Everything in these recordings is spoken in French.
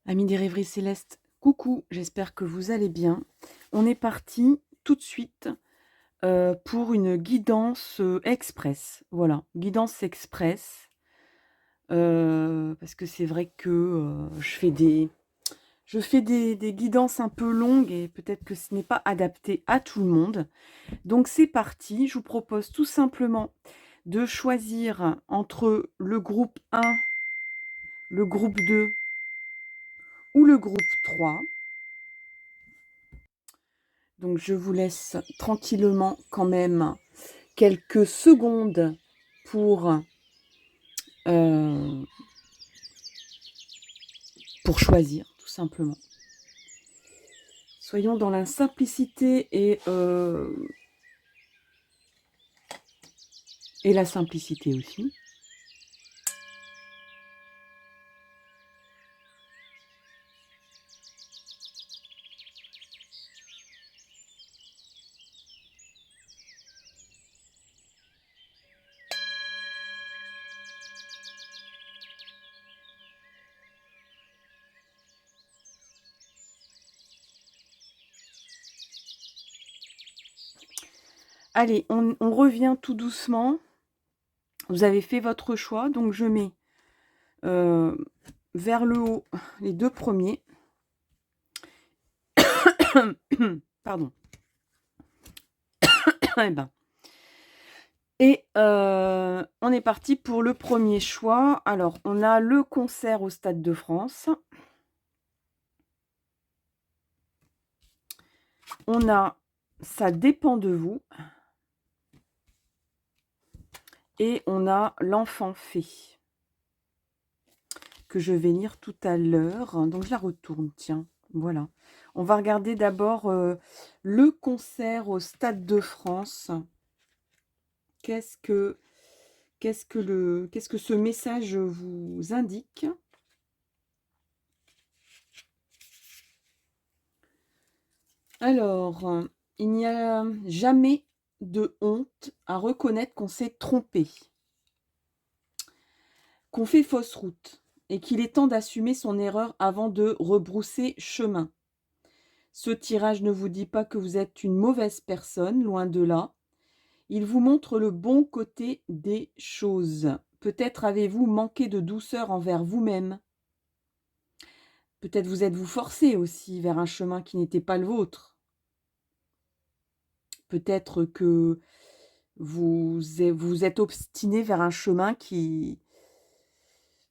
Amis des rêveries célestes, coucou, j'espère que vous allez bien. On est parti tout de suite pour une guidance express. Voilà, guidance express. Parce que c'est vrai que je fais des guidances un peu longues et peut-être que ce n'est pas adapté à tout le monde. Donc c'est parti, je vous propose tout simplement de choisir entre le groupe 1, le groupe 2 ou le groupe 3. Donc je vous laisse tranquillement quand même quelques secondes pour, euh, pour choisir, tout simplement. Soyons dans la simplicité et la simplicité aussi. Allez, on revient tout doucement. Vous avez fait votre choix, donc je mets vers le haut les deux premiers. Pardon. Eh ben. Et on est parti pour le premier choix. Alors, on a le concert au Stade de France. On a Ça dépend de vous. Et on a l'enfant fée, que je vais lire tout à l'heure. Donc, je la retourne, tiens. Voilà. On va regarder d'abord le concert au Stade de France. Qu'est-ce que ce message vous indique? Alors, il n'y a jamais de honte à reconnaître qu'on s'est trompé, qu'on fait fausse route, et qu'il est temps d'assumer son erreur avant de rebrousser chemin. Ce tirage ne vous dit pas que vous êtes une mauvaise personne, loin de là. Il vous montre le bon côté des choses. Peut-être avez-vous manqué de douceur envers vous-même. Peut-être vous êtes-vous forcé aussi vers un chemin qui n'était pas le vôtre. Peut-être que vous êtes obstiné vers un chemin qui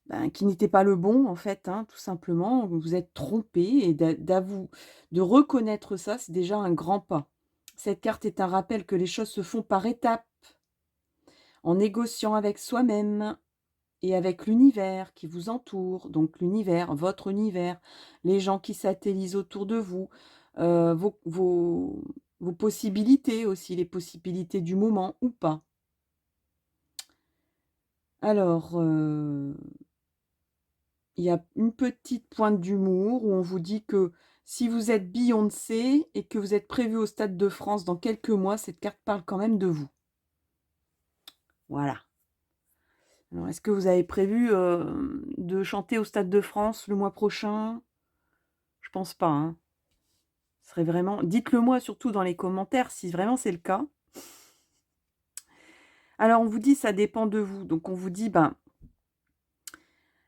n'était pas le bon, en fait, hein, tout simplement. Vous vous êtes trompé et de reconnaître ça, c'est déjà un grand pas. Cette carte est un rappel que les choses se font par étapes, en négociant avec soi-même et avec l'univers qui vous entoure. Donc l'univers, votre univers, les gens qui satellisent autour de vous, vos possibilités aussi, les possibilités du moment ou pas. Alors, il y a une petite pointe d'humour où on vous dit que si vous êtes Beyoncé et que vous êtes prévu au Stade de France dans quelques mois, cette carte parle quand même de vous. Voilà. Alors, est-ce que vous avez prévu de chanter au Stade de France le mois prochain? Je pense pas, hein. Ce serait vraiment... Dites-le moi surtout dans les commentaires si vraiment c'est le cas. Alors, on vous dit ça dépend de vous. Donc, on vous dit, ben,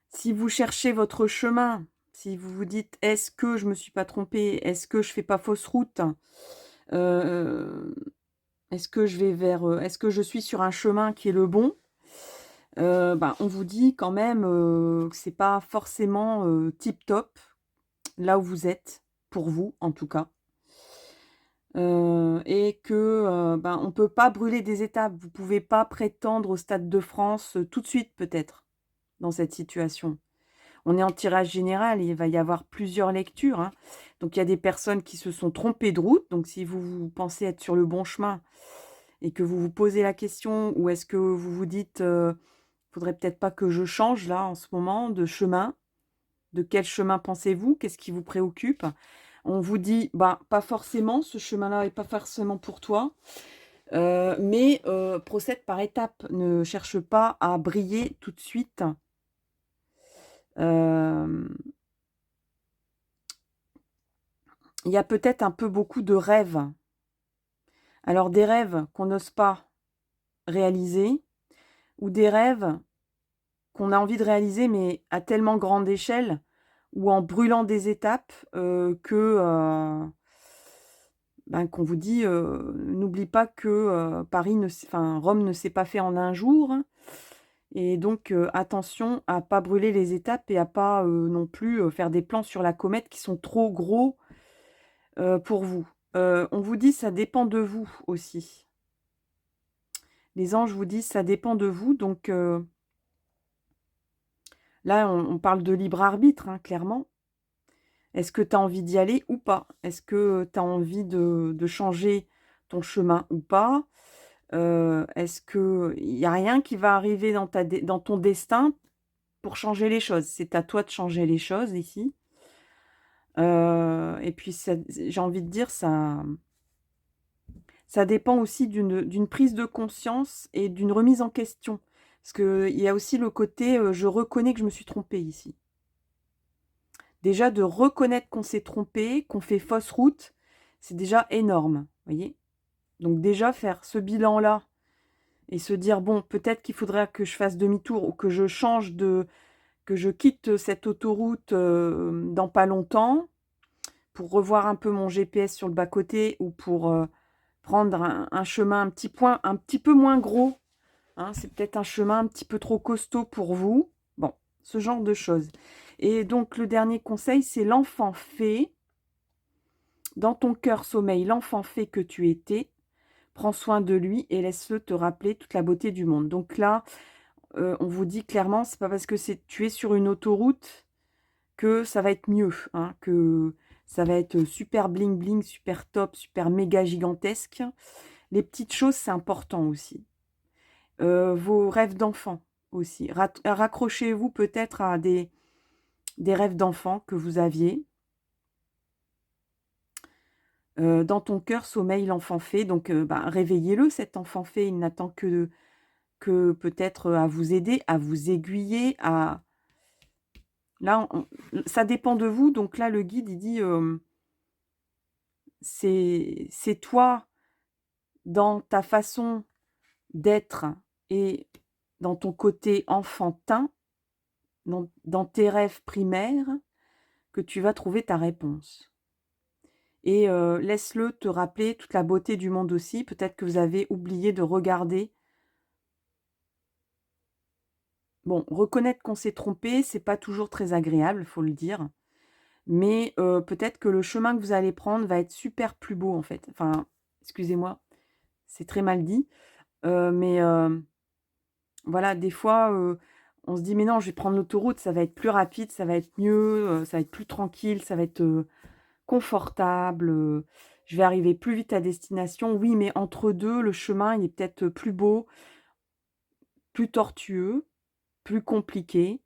si vous cherchez votre chemin, si vous vous dites, est-ce que je me suis pas trompée? Est-ce que je fais pas fausse route? Est-ce que je vais est-ce que je suis sur un chemin qui est le bon? Ben, on vous dit quand même que c'est pas forcément tip top là où vous êtes, pour vous en tout cas. Et que ben, on peut pas brûler des étapes. Vous pouvez pas prétendre au Stade de France tout de suite peut-être dans cette situation. On est en tirage général, il va y avoir plusieurs lectures, hein. Donc il y a des personnes qui se sont trompées de route. Donc si vous pensez être sur le bon chemin et que vous vous posez la question, ou est-ce que vous vous dites, faudrait peut-être pas que je change là en ce moment de chemin? De quel chemin pensez-vous? Qu'est-ce qui vous préoccupe? On vous dit, bah, pas forcément, ce chemin-là est pas forcément pour toi, mais procède par étapes. Ne cherche pas à briller tout de suite. il y a peut-être un peu beaucoup de rêves. Alors des rêves qu'on n'ose pas réaliser ou des rêves qu'on a envie de réaliser mais à tellement grande échelle ou en brûlant des étapes, ben, qu'on vous dit, «N'oublie pas que, Paris ne s'est enfin Rome ne s'est pas fait en un jour, hein, et donc attention à pas brûler les étapes et à pas, non plus, faire des plans sur la comète qui sont trop gros, pour vous». On vous dit: «Ça dépend de vous aussi». Les anges vous disent: «Ça dépend de vous», donc là, on parle de libre arbitre, hein, clairement. Est-ce que tu as envie d'y aller ou pas? Est-ce que tu as envie de changer ton chemin ou pas? Est-ce qu'il y a rien qui va arriver dans ton destin pour changer les choses? C'est à toi de changer les choses ici. Et puis j'ai envie de dire ça dépend aussi d'une prise de conscience et d'une remise en question. Parce qu'il y a aussi le côté, je reconnais que je me suis trompée ici. Déjà de reconnaître qu'on s'est trompé, qu'on fait fausse route, c'est déjà énorme, voyez? Donc déjà faire ce bilan-là et se dire: «Bon, peut-être qu'il faudrait que je fasse demi-tour ou que je quitte cette autoroute, dans pas longtemps, pour revoir un peu mon GPS sur le bas-côté ou pour, prendre un chemin un petit peu moins gros, hein, c'est peut-être un chemin un petit peu trop costaud pour vous». Bon, ce genre de choses. Et donc le dernier conseil, c'est l'enfant fée. Dans ton cœur sommeille l'enfant fée que tu étais. Prends soin de lui et laisse-le te rappeler toute la beauté du monde. Donc là, on vous dit clairement, c'est pas parce que tu es sur une autoroute que ça va être mieux, hein, que ça va être super bling bling, super top, super méga gigantesque. Les petites choses, c'est important aussi. Vos rêves d'enfant aussi. Raccrochez-vous peut-être à des rêves d'enfant que vous aviez. Dans ton cœur sommeille l'enfant fée, donc bah, réveillez-le cet enfant fée, il n'attend que peut-être, à vous aider, à vous aiguiller, à là, ça dépend de vous, donc là, le guide, il dit, c'est toi, dans ta façon d'être et dans ton côté enfantin, dans tes rêves primaires, que tu vas trouver ta réponse. Et laisse-le te rappeler toute la beauté du monde aussi. Peut-être que vous avez oublié de regarder. Bon, reconnaître qu'on s'est trompé, c'est pas toujours très agréable, faut le dire. Mais peut-être que le chemin que vous allez prendre va être super plus beau, en fait. Enfin, excusez-moi, c'est très mal dit. Mais voilà, des fois, on se dit: «Mais non, je vais prendre l'autoroute, ça va être plus rapide, ça va être mieux, ça va être plus tranquille, ça va être, confortable, je vais arriver plus vite à destination». Oui, mais entre 2, le chemin, il est peut-être plus beau, plus tortueux, plus compliqué.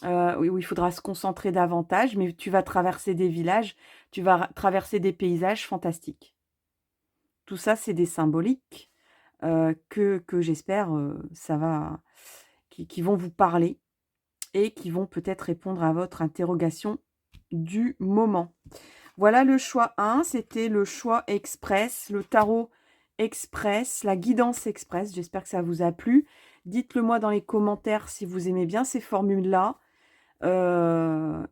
Oui, où il faudra se concentrer davantage, mais tu vas traverser des villages, tu vas traverser des paysages fantastiques. Tout ça, c'est des symboliques, que j'espère, ça va qui vont vous parler et qui vont peut-être répondre à votre interrogation du moment. Voilà le choix 1, c'était le choix express, le tarot express, la guidance express. J'espère que ça vous a plu. Dites-le moi dans les commentaires si vous aimez bien ces formules-là.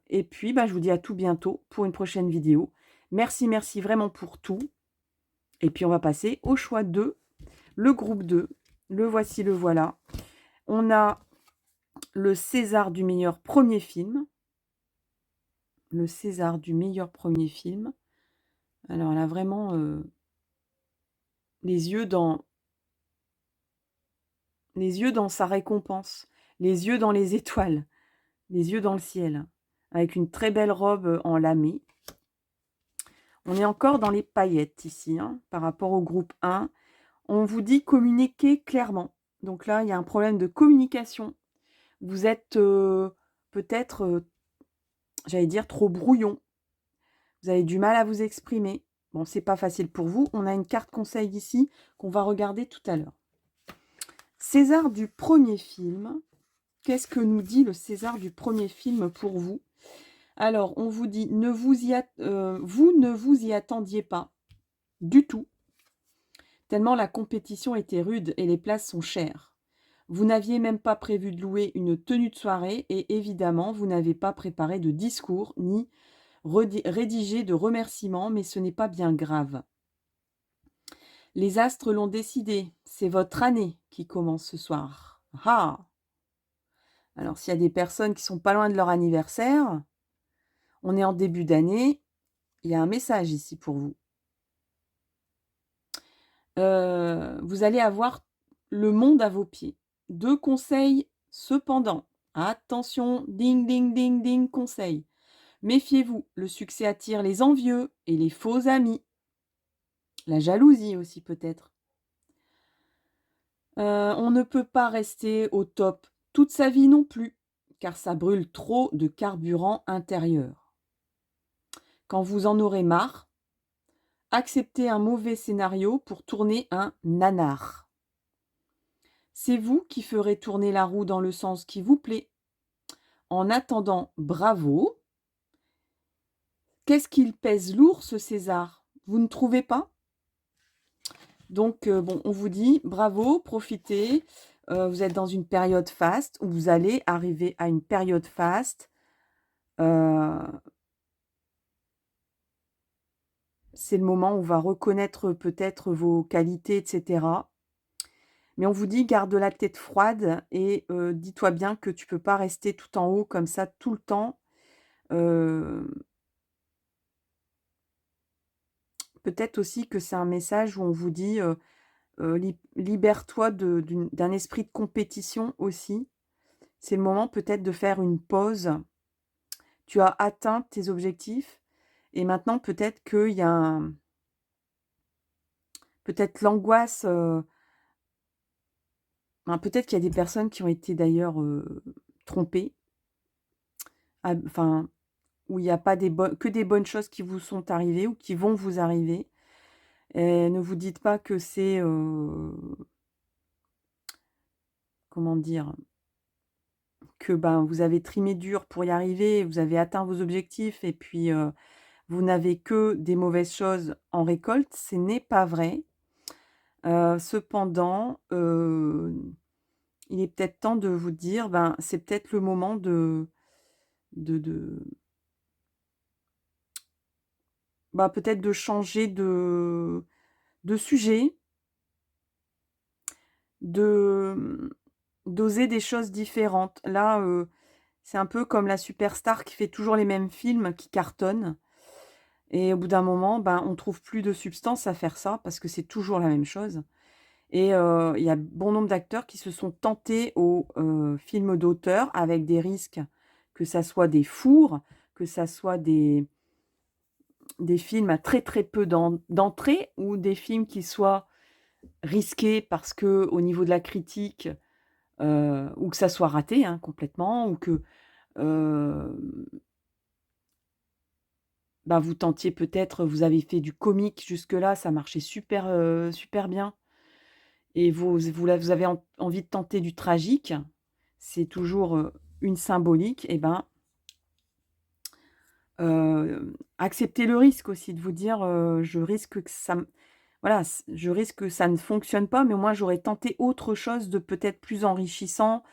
Et puis, bah, je vous dis à tout bientôt pour une prochaine vidéo. Merci, merci vraiment pour tout. Et puis, on va passer au choix 2, le groupe 2. Le voici, le voilà. On a le César du meilleur premier film. Le César du meilleur premier film. Alors là, vraiment, les yeux dans sa récompense, les yeux dans les étoiles, les yeux dans le ciel, avec une très belle robe en lamé. On est encore dans les paillettes ici, hein, par rapport au groupe 1. On vous dit communiquer clairement. Donc là, il y a un problème de communication. Vous êtes peut-être, j'allais dire, trop brouillon. Vous avez du mal à vous exprimer. Bon, c'est pas facile pour vous. On a une carte conseil ici qu'on va regarder tout à l'heure. César du premier film. Qu'est-ce que nous dit le César du premier film pour vous? Alors, on vous dit: «Vous ne vous y attendiez pas du tout, tellement la compétition était rude et les places sont chères. Vous n'aviez même pas prévu de louer une tenue de soirée et évidemment, vous n'avez pas préparé de discours ni rédigé de remerciements, mais ce n'est pas bien grave. Les astres l'ont décidé, c'est votre année qui commence ce soir. Ah! Alors s'il y a des personnes qui sont pas loin de leur anniversaire, on est en début d'année, il y a un message ici pour vous. Vous allez avoir le monde à vos pieds. 2 conseils cependant. Attention, ding ding ding ding, conseil. Méfiez-vous, le succès attire les envieux et les faux amis. La jalousie aussi peut-être. On ne peut pas rester au top toute sa vie non plus, car ça brûle trop de carburant intérieur. Quand vous en aurez marre, acceptez un mauvais scénario pour tourner un nanar. C'est vous qui ferez tourner la roue dans le sens qui vous plaît. En attendant, bravo. Qu'est-ce qu'il pèse lourd ce César? Vous ne trouvez pas? Donc bon, on vous dit bravo, profitez, vous êtes dans une période faste ou vous allez arriver à une période faste. Heu, c'est le moment où on va reconnaître peut-être vos qualités et cetera. Mais on vous dit: «Garde la tête froide et dis-toi bien que tu peux pas rester tout en haut comme ça tout le temps». Heu, peut-être aussi que c'est un message où on vous dit, libère-toi d'un esprit de compétition aussi. C'est le moment peut-être de faire une pause. Tu as atteint tes objectifs et maintenant peut-être qu'il y a peut-être l'angoisse, peut-être qu'il y a des personnes qui ont été d'ailleurs, trompées, enfin, où il y a pas que des bonnes choses qui vous sont arrivées ou qui vont vous arriver et ne vous dites pas que c'est, comment dire? Que, ben, vous avez trimé dur pour y arriver, vous avez atteint vos objectifs et puis, vous n'avez que des mauvaises choses en récolte. Ce n'est pas vrai. Cependant, il est peut-être temps de vous dire, ben, c'est peut-être le moment de de bah, peut-être de changer de sujet, de, d'oser des choses différentes. Là, c'est un peu comme la superstar qui fait toujours les mêmes films qui cartonnent et au bout d'un moment, ben, on trouve plus de substance à faire ça parce que c'est toujours la même chose et il y a bon nombre d'acteurs qui se sont tentés aux, films d'auteur avec des risques, que ça soit des fours, que ça soit des films à très, très peu d'entrées ou des films qui soient risqués parce que au niveau de la critique, ou que ça soit raté, hein, complètement ou que, hem, bah, vous tentiez peut-être vous avez fait du comique jusque-là, ça marchait super bien et vous avez envie de tenter du tragique, c'est toujours, une symbolique et ben, acceptez le risque aussi de vous dire, «Je risque que ça me voilà, je risque que ça ne fonctionne pas, mais au moins j'aurais tenté autre chose de peut-être plus enrichissant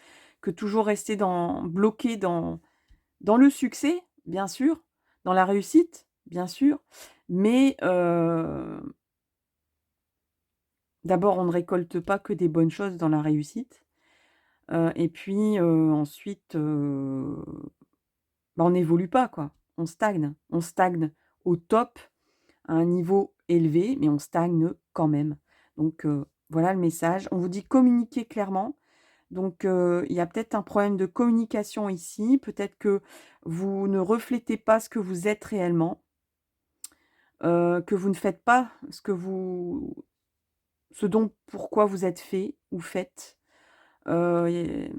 que toujours rester bloqué dans le succès, bien sûr, dans la réussite, bien sûr, mais d'abord on ne récolte pas que des bonnes choses dans la réussite, et puis, ensuite, bah, on n'évolue pas quoi, on stagne. On stagne au top, à un niveau élevé, mais on stagne quand même. Donc voilà le message. On vous dit: «Communiquez clairement». Donc il y a peut-être un problème de communication ici. Peut-être que vous ne reflétez pas ce que vous êtes réellement, que vous ne faites pas ce dont pourquoi vous êtes fait ou faites. Il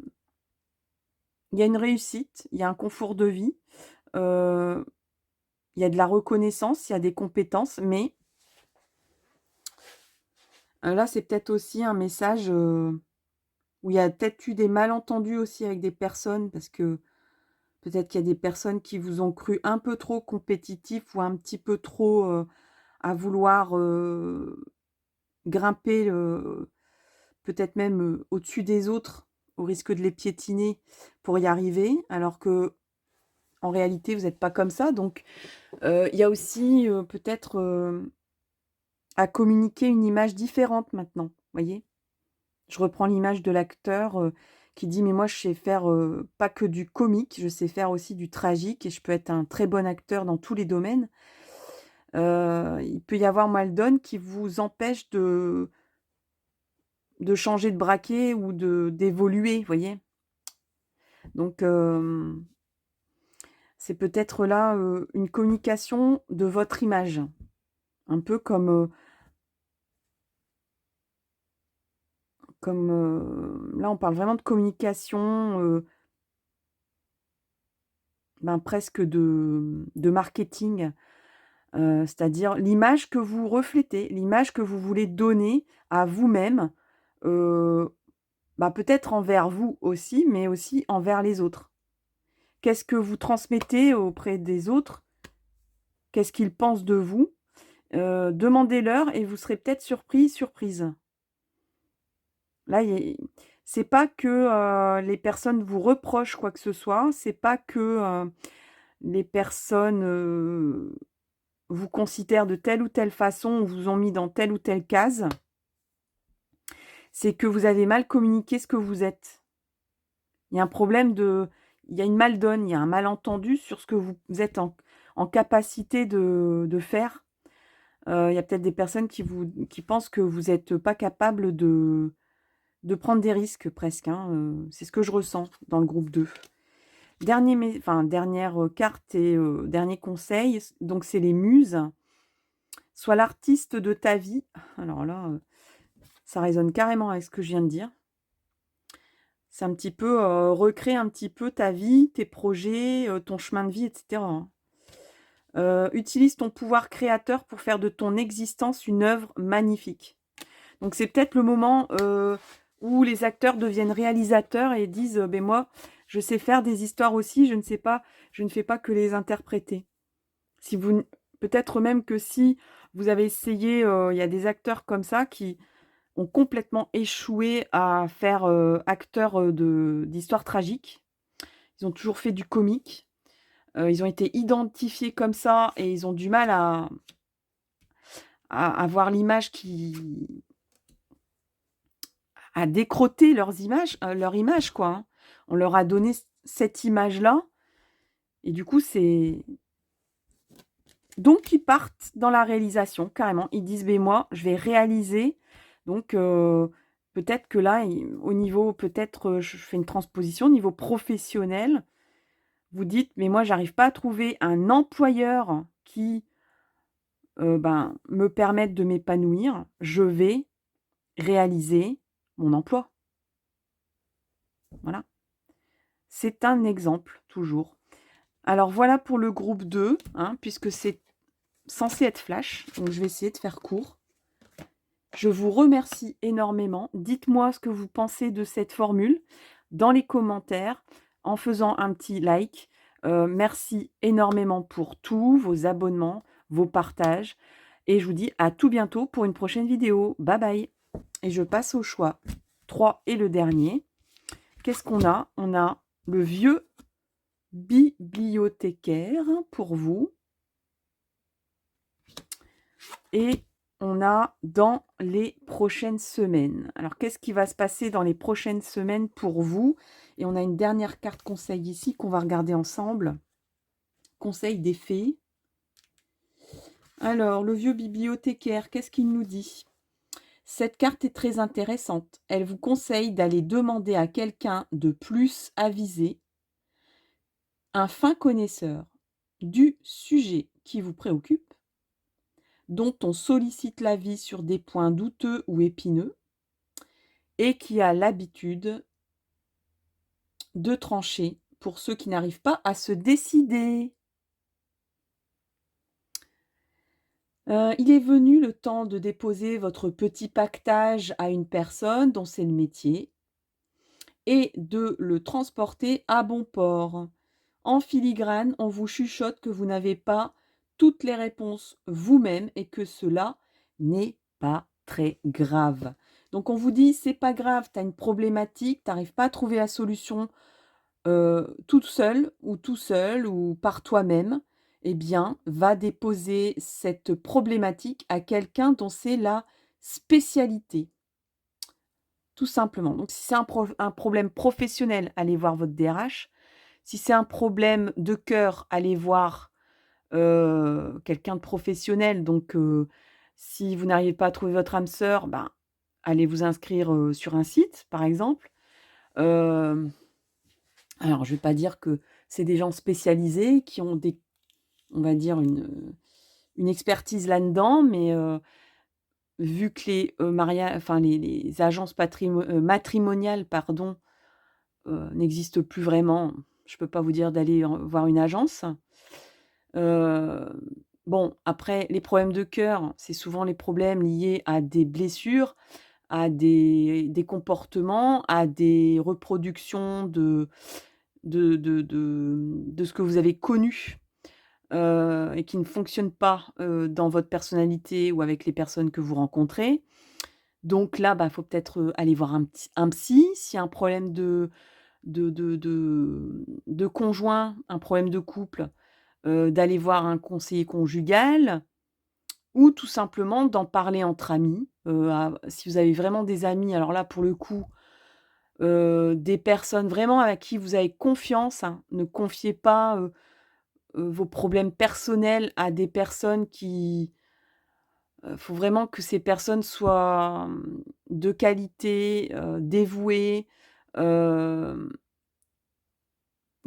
y a une réussite, il y a un confort de vie, heu, il y a de la reconnaissance, il y a des compétences, mais là, c'est peut-être aussi un message, où il y a peut-être eu des malentendus aussi avec des personnes parce que Peut-être qu'il y a des personnes qui vous ont cru un peu trop compétitif ou un petit peu trop, à vouloir, grimper, peut-être même, au-dessus des autres, au risque de les piétiner pour y arriver, alors que en réalité, vous êtes pas comme ça. Donc, il y a aussi, peut-être, à communiquer une image différente maintenant, voyez? Je reprends l'image de l'acteur, qui dit: «Mais moi je sais faire, pas que du comique, je sais faire aussi du tragique et je peux être un très bon acteur dans tous les domaines». Il peut y avoir mal donne qui vous empêche de changer de braquet ou d'évoluer, voyez? Donc, c'est peut-être là, une communication de votre image. Un peu comme, là on parle vraiment de communication, ben, presque de marketing, c'est-à-dire l'image que vous reflétez, l'image que vous voulez donner à vous-même, heu, bah, peut-être envers vous aussi, mais aussi envers les autres. Qu'est-ce que vous transmettez auprès des autres? Qu'est-ce qu'ils pensent de vous? Demandez-leur et vous serez peut-être surpris, surprise. Là, il c'est pas que, les personnes vous reprochent quoi que ce soit, c'est pas que, les personnes, vous considèrent de telle ou telle façon ou vous ont mis dans telle ou telle case. C'est que vous avez mal communiqué ce que vous êtes. Il y a un problème il y a une mal-donne, il y a un malentendu sur ce que vous êtes en capacité de faire. Il y a peut-être des personnes qui pensent que vous êtes pas capable de prendre des risques presque, hein, c'est ce que je ressens dans le groupe 2. Dernière, carte et dernier conseil, donc c'est les muses. Sois l'artiste de ta vie. Alors là, ça résonne carrément avec ce que je viens de dire. C'est un petit peu, recréer un petit peu ta vie, tes projets, ton chemin de vie et cetera, hein. Utilise ton pouvoir créateur pour faire de ton existence une œuvre magnifique. Donc c'est peut-être le moment, où les acteurs deviennent réalisateurs et disent: «Beh, moi, je sais faire des histoires aussi, je ne fais pas que les interpréter». Si vous n Peut-être même que si vous avez essayé, il y a des acteurs comme ça qui ont complètement échoué à faire, acteur, d'histoires tragiques. Ils ont toujours fait du comique. Ils ont été identifiés comme ça et ils ont du mal à avoir l'image qui à décroter leur image quoi, hein. On leur a donné cette image-là et du coup, c'est donc ils partent dans la réalisation carrément. Ils disent: «Beh, moi, je vais réaliser». Donc peut-être que là, au niveau peut-être, je fais une transposition, au niveau professionnel, vous dites: «Mais moi, j'arrive pas à trouver un employeur qui, ben, me permette de m'épanouir. Je vais réaliser mon emploi». Voilà. C'est un exemple, toujours. Alors voilà pour le groupe 2, hein, puisque c'est censé être flash, donc je vais essayer de faire court. Je vous remercie énormément. Dites-moi ce que vous pensez de cette formule dans les commentaires en faisant un petit like. Merci énormément pour tous vos abonnements, vos partages et je vous dis à tout bientôt pour une prochaine vidéo. Bye bye et je passe au choix 3 et le dernier. Qu'est-ce qu'on a? On a le vieux bibliothécaire pour vous et on a dans les prochaines semaines. Alors, qu'est-ce qui va se passer dans les prochaines semaines pour vous? Et on a une dernière carte conseil ici qu'on va regarder ensemble. Conseil des fées. Alors, le vieux bibliothécaire, qu'est-ce qu'il nous dit? Cette carte est très intéressante. Elle vous conseille d'aller demander à quelqu'un de plus avisé, un fin connaisseur du sujet qui vous préoccupe, dont on sollicite l'avis sur des points douteux ou épineux, et qui a l'habitude de trancher pour ceux qui n'arrivent pas à se décider. Il est venu le temps de déposer votre petit pactage à une personne dont c'est le métier et de le transporter à bon port. en filigrane, on vous chuchote que vous n'avez pas toutes les réponses vous-même et que cela n'est pas très grave. Donc on vous dit: «C'est pas grave, tu as une problématique, tu arrives pas à trouver la solution, toute seule ou tout seul ou par toi-même, eh bien, va déposer cette problématique à quelqu'un dont c'est la spécialité». Tout simplement. Donc si c'est un problème professionnel, allez voir votre DRH. Si c'est un problème de cœur, allez voir, quelqu'un de professionnel. Donc si vous n'arrivez pas à trouver votre âme sœur, ben, allez vous inscrire, sur un site, par exemple. Hem, alors je ne vais pas dire que c'est des gens spécialisés qui ont on va dire une expertise là-dedans, mais vu que les, enfin les agences matrimoniales, pardon, n'existent plus vraiment, je peux pas vous dire d'aller voir une agence. Heu, bon, après les problèmes de cœur, c'est souvent les problèmes liés à des blessures, à des comportements, à des reproductions de ce que vous avez connu, et qui ne fonctionnent pas, dans votre personnalité ou avec les personnes que vous rencontrez. Donc là, bah, faut peut-être, aller voir un psy. S'il y a un problème de conjoint, un problème de couple, d'aller voir un conseiller conjugal ou tout simplement d'en parler entre amis, si vous avez vraiment des amis, alors là, pour le coup, des personnes vraiment à qui vous avez confiance, hein. Ne confiez pas, vos problèmes personnels à des personnes qui faut vraiment que ces personnes soient, de qualité, dévouées, hem,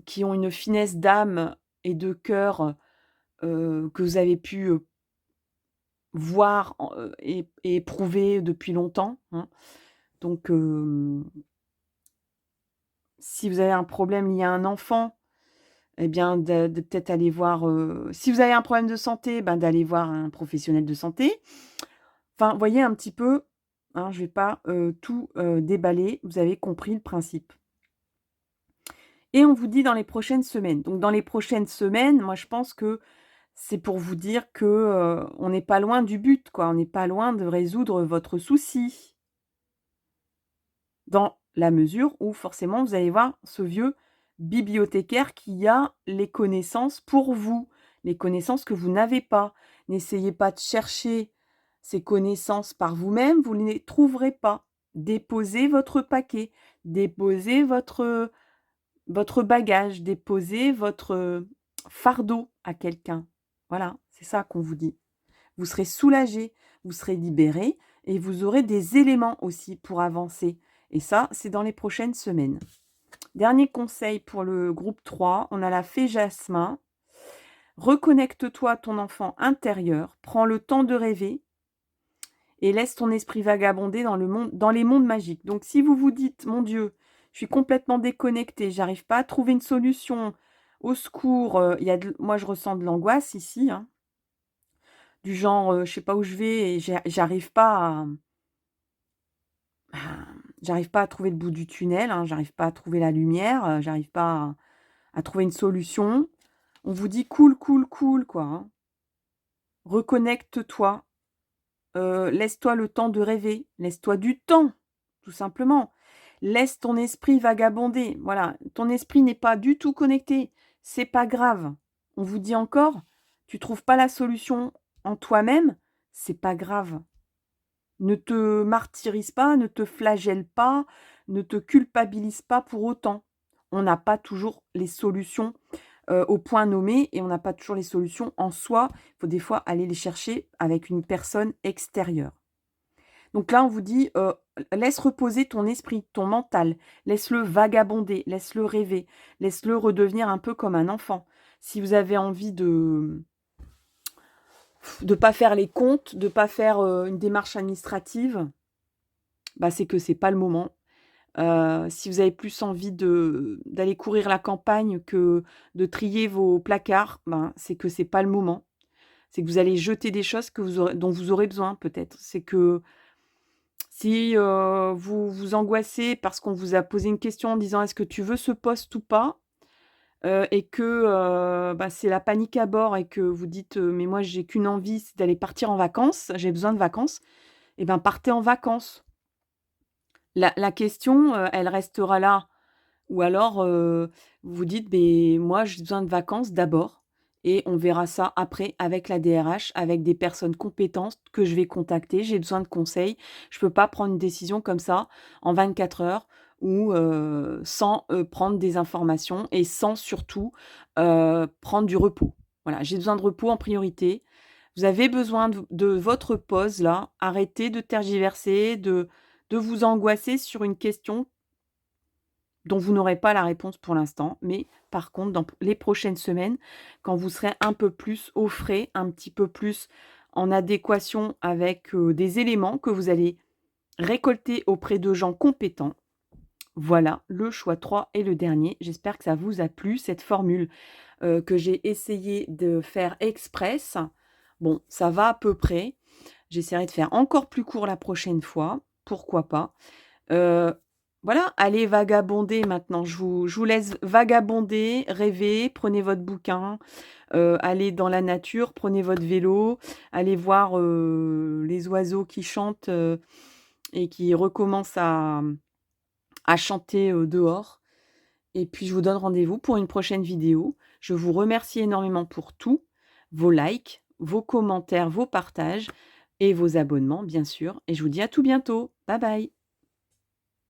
qui ont une finesse d'âme et de cœur, que vous avez pu, voir et éprouver depuis longtemps, hein. Donc si vous avez un problème lié à un enfant, eh bien de peut-être aller voir, si vous avez un problème de santé, ben, d'aller voir un professionnel de santé. Enfin, voyez un petit peu, hein, je vais pas, tout, déballer, vous avez compris le principe. Et on vous dit dans les prochaines semaines. Donc dans les prochaines semaines, moi je pense que c'est pour vous dire que, on n'est pas loin du but quoi, on n'est pas loin de résoudre votre souci. Dans la mesure où forcément vous allez voir ce vieux bibliothécaire qui a les connaissances pour vous, les connaissances que vous n'avez pas. N'essayez pas de chercher ces connaissances par vous-même, vous ne les trouverez pas. Déposez votre paquet, déposez votre bagage, déposez votre, fardeau à quelqu'un. Voilà, c'est ça qu'on vous dit. Vous serez soulagé, vous serez libéré et vous aurez des éléments aussi pour avancer et ça, c'est dans les prochaines semaines. Dernier conseil pour le groupe 3, on a la fée Jasmin. Reconnecte-toi à ton enfant intérieur, prends le temps de rêver et laisse ton esprit vagabonder dans les mondes magiques. Donc si vous vous dites: «Mon Dieu, je suis complètement déconnecté, j'arrive pas à trouver une solution, au secours», il y a de moi je ressens de l'angoisse ici, hein, du genre, je sais pas où je vais et j'arrive pas j'arrive pas à trouver le bout du tunnel, hein, j'arrive pas à trouver la lumière, j'arrive pas à trouver une solution. On vous dit: «Cool, cool, cool», quoi, hein. Reconnecte-toi, laisse-toi le temps de rêver, laisse-toi du temps, tout simplement. Laisse ton esprit vagabonder. Voilà, ton esprit n'est pas du tout connecté, c'est pas grave. On vous dit encore: «Tu trouves pas la solution en toi-même, c'est pas grave». Ne te martyrise pas, ne te flagelle pas, ne te culpabilise pas pour autant. On n'a pas toujours les solutions, au point nommé et on n'a pas toujours les solutions en soi. Il faut des fois aller les chercher avec une personne extérieure. Donc là, on vous dit, laisse reposer ton esprit, ton mental, laisse-le vagabonder, laisse-le rêver, laisse-le redevenir un peu comme un enfant. Si vous avez envie de pas faire les comptes, de pas faire, une démarche administrative, bah, c'est que c'est pas le moment. Si vous avez plus envie d'aller courir la campagne que de trier vos placards, ben, c'est que c'est pas le moment. C'est que vous allez jeter des choses que dont vous aurez besoin peut-être. C'est que si, vous vous angoissez parce qu'on vous a posé une question en disant: «Est-ce que tu veux ce poste ou pas?» et que, bah, c'est la panique à bord et que vous dites: «Mais moi j'ai qu'une envie, c'est d'aller partir en vacances, j'ai besoin de vacances», et ben, partez en vacances. La question, elle restera là. Ou alors, vous vous dites: «Beh, moi j'ai besoin de vacances d'abord et on verra ça après avec la DRH, avec des personnes compétentes que je vais contacter. J'ai besoin de conseils. Je peux pas prendre une décision comme ça en 24 heures ou sans, prendre des informations et sans surtout, prendre du repos». Voilà, j'ai besoin de repos en priorité. Vous avez besoin de votre pause là. Arrêtez de tergiverser, de vous angoisser sur une question dont vous n'aurez pas la réponse pour l'instant, mais par contre, dans les prochaines semaines, quand vous serez un peu plus au frais, un petit peu plus en adéquation avec, des éléments que vous allez récolter auprès de gens compétents. Voilà, le choix 3 et le dernier. J'espère que ça vous a plu, cette formule, que j'ai essayé de faire express. Bon, ça va à peu près. J'essaierai de faire encore plus court la prochaine fois, pourquoi pas. Heu, voilà, allez vagabonder maintenant. Je vous laisse vagabonder, rêver, prenez votre bouquin, allez dans la nature, prenez votre vélo, allez voir, les oiseaux qui chantent, et qui recommencent à chanter, dehors, et puis je vous donne rendez-vous pour une prochaine vidéo. Je vous remercie énormément pour tout, vos likes, vos commentaires, vos partages et vos abonnements bien sûr, et je vous dis à tout bientôt. Bye bye.